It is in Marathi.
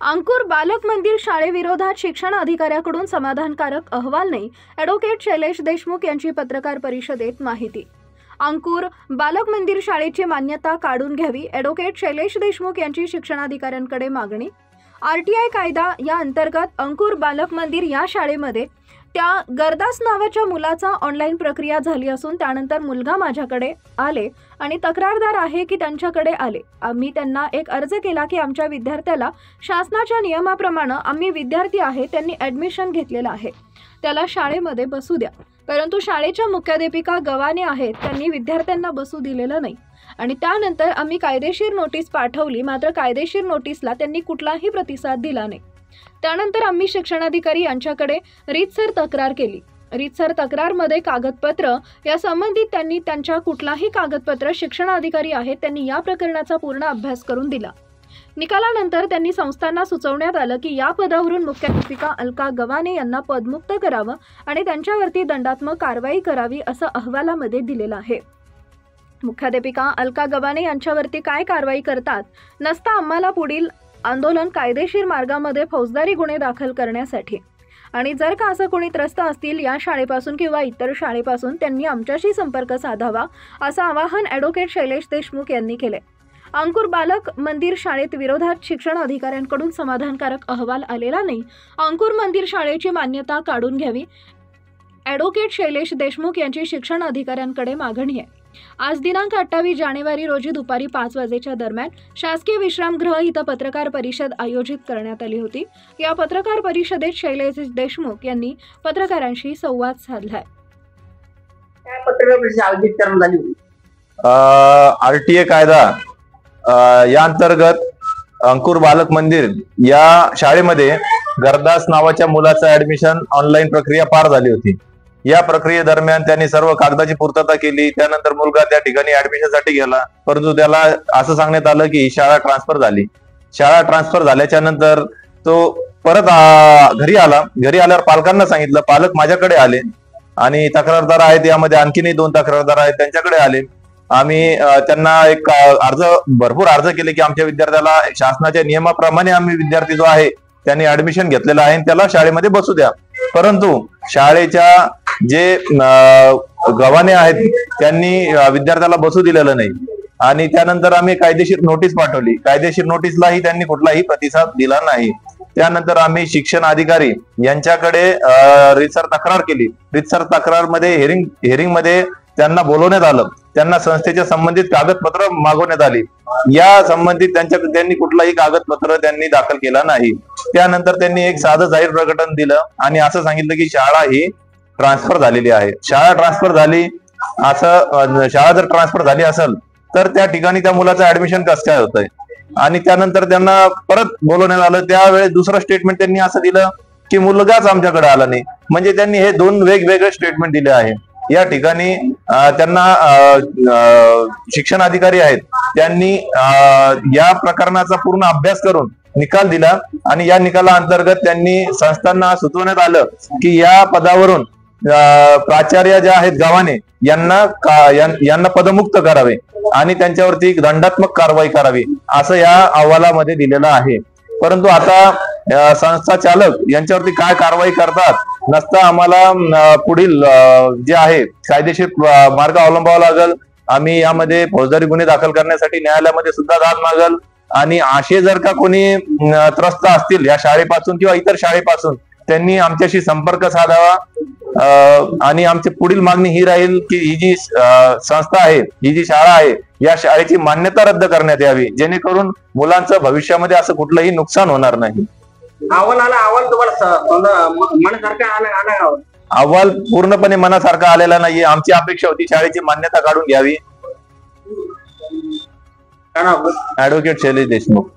अंकुर बालक मंदिर शाळेविरोधात शिक्षण अधिकाऱ्याकडून समाधानकारक अहवाल नाही, ॲडव्होकेट शैलेश देशमुख यांची पत्रकार परिषदेत माहिती। अंकुर बालक मंदिर शाळेची मान्यता काढून घ्यावी, ॲडव्होकेट शैलेश देशमुख यांची शिक्षणाधिकाऱ्यांकडे मागणी। आरटीआय कायदा या अंतर्गत अंकुर बालक मंदिर या शाळेमध्ये त्या गरदास नावाच्या मुलाचा ऑनलाईन प्रक्रिया झाली असून त्यानंतर मुलगा माझ्याकडे आले आणि तक्रारदार आहे की त्यांच्याकडे आले। आम्ही त्यांना एक अर्ज केला की आमच्या विद्यार्थ्याला शासनाच्या नियमाप्रमाणे आम्ही विद्यार्थी आहे त्यांनी ॲडमिशन घेतलेलं आहे, त्याला शाळेमध्ये बसू द्या। परंतु शाळेच्या मुख्याध्यापिका गवाने आहेत, त्यांनी विद्यार्थ्यांना बसू दिलेलं नाही आणि त्यानंतर आम्ही कायदेशीर नोटीस पाठवली, मात्र कायदेशीर नोटीसला त्यांनी कुठलाही प्रतिसाद दिला नाही। त्यानंतर आम्ही शिक्षणाधिकारी यांच्याकडे रीतसर तक्रार केली। रीतसर तक्रारमध्ये कागदपत्र या संबंधित त्यांनी त्यांच्या कुठलाही कागदपत्र शिक्षणाधिकारी आहेत त्यांनी या प्रकरणाचा पूर्ण अभ्यास करून दिला। निकालानंतर त्यांनी संस्थांना सुचवण्यात आलं की या पदावरून मुख्याध्यापिका अलका गवाने यांना पदमुक्त करावं आणि त्यांच्यावरती दंडात्मक कारवाई करावी असं अहवालामध्ये दिलेलं आहे। मुख्याध्यापिका अलका गवाने यांच्यावरती काय कारवाई करतात नसता आम्हाला पुढील आंदोलन कायदेशीर मार्गामध्ये फौजदारी गुन्हे दाखल करण्यासाठी आणि जर का असं कोणी त्रस्त असतील या शाळेपासून किंवा इतर शाळेपासून त्यांनी आमच्याशी संपर्क साधावा असं आवाहन ॲडव्होकेट शैलेश देशमुख यांनी केले। अंकुर बालक मंदिर शाळेत विरोधात शिक्षण अधिकाऱ्यांकडून समाधानकारक अहवाल आलेला नाही, अंकुर मंदिर शाळेची मान्यता काढून घ्यावी, ॲडव्होकेट शैलेश देशमुख यांची शिक्षण अधिकाऱ्यांकडे मागणी आहे। आज दिनांक 28 जानेवारी रोजी दुपारी 5 वाजेच्या दरम्यान शासकीय विश्रामगृह इथं पत्रकार परिषद आयोजित करण्यात आली होती। या पत्रकार परिषदेत शैलेश देशमुख यांनी पत्रकारांशी संवाद साधलाय। पत्रकार परिषद आयोजित करण्यात आली। आरटीए कायदा या अंतर्गत अंकुर बालक मंदिर या शाळेमध्ये गरदास नावाच्या मुलाचं ऍडमिशन ऑनलाईन प्रक्रिया पार झाली होती। या प्रक्रियेदरम्यान त्यांनी सर्व कागदाची पूर्तता केली। त्यानंतर मुलगा त्या ठिकाणी ऍडमिशनसाठी गेला, परंतु त्याला असं सांगण्यात आलं की शाळा ट्रान्सफर झाली। शाळा ट्रान्सफर झाल्याच्या नंतर तो परत घरी आला। घरी आल्यावर पालकांना सांगितलं, पालक माझ्याकडे आले आणि तक्रारदार आहेत, यामध्ये आणखीनही 2 तक्रारदार आहेत, त्यांच्याकडे आले। आम्ही त्यांना एक भरपूर अर्ज केले की आमच्या विद्यार्थ्याला शासनाच्या नियमाप्रमाणे आम्ही विद्यार्थी जो आहे त्यांनी ऍडमिशन घेतलेलं आहे त्याला शाळेमध्ये बसू द्या। परंतु शाळेच्या जे गवाने आहेत त्यांनी विद्यार्थ्याला बसू दिलेलं नाही आणि त्यानंतर आम्ही कायदेशीर नोटीस पाठवली। कायदेशीर नोटीसलाही त्यांनी कुठलाही प्रतिसाद दिला नाही। त्यानंतर आम्ही शिक्षण अधिकारी यांच्याकडे रीतसर तक्रार केली। रीतसर तक्रारमध्ये हेरिंग मध्ये त्यांना बोलवण्यात आलं, त्यांना संस्थेच्या संबंधित कागदपत्र मागवण्यात आली। या संबंधित त्यांनी कुठलाही कागदपत्र त्यांनी दाखल केला नाही। त्यानंतर त्यांनी एक साधं जाहीर प्रकटन दिलं आणि असं सांगितलं की शाळा ही ट्रान्सफर झालेली आहे। शाळा ट्रान्सफर झाली असं, शाळा जर ट्रान्सफर झाली असेल तर त्या ठिकाणी त्या मुलाचं ऍडमिशन कसं काय होतंय आणि त्यानंतर त्यांना परत बोलवण्यात आलं। त्यावेळेस दुसरं स्टेटमेंट त्यांनी असं दिलं की मुलगाच आमच्याकडे आला नाही। म्हणजे त्यांनी हे 2 वेगवेगळे स्टेटमेंट दिले आहे। या ठिकाणी त्यांना शिक्षण अधिकारी आहेत त्यांनी या प्रकरणाचा पूर्ण अभ्यास करून निकाल दिला आणि या निकाला अंतर्गत त्यांनी संस्थांना सुचवण्यात आलं की या पदावरून प्राचार्य ज्या आहेत गवाने यांना पदमुक्त करावे आणि त्यांच्यावरती दंडात्मक कारवाई करावी असं या अहवालामध्ये दिलेलं आहे। परंतु आता संस्था चालक यांच्यावरती काय कारवाई करतात नसता आम्हाला पुढील जे आहे कायदेशीर मार्ग अवलंबावा लागेल। आम्ही यामध्ये फौजदारी गुन्हे दाखल करण्यासाठी न्यायालयामध्ये सुद्धा दाद मागल आणि असे जर का कोणी त्रस्त असतील या शाळेपासून किंवा इतर शाळेपासून त्यांनी आमच्याशी संपर्क साधावा आणि आमची पुढील मागणी ही राहील की ही जी संस्था आहे, ही जी शाळा आहे या शाळेची मान्यता रद्द करण्यात यावी, जेणेकरून मुलांचं भविष्यामध्ये असं कुठलंही नुकसान होणार नाही। अहवाल तुम्हाला मनासारखा आला? अहवाल पूर्णपणे मनासारखा आलेला नाहीये। आमची अपेक्षा होती शाळेची मान्यता काढून घ्यावी। ॲडव्होकेट शैलेश देशमुख।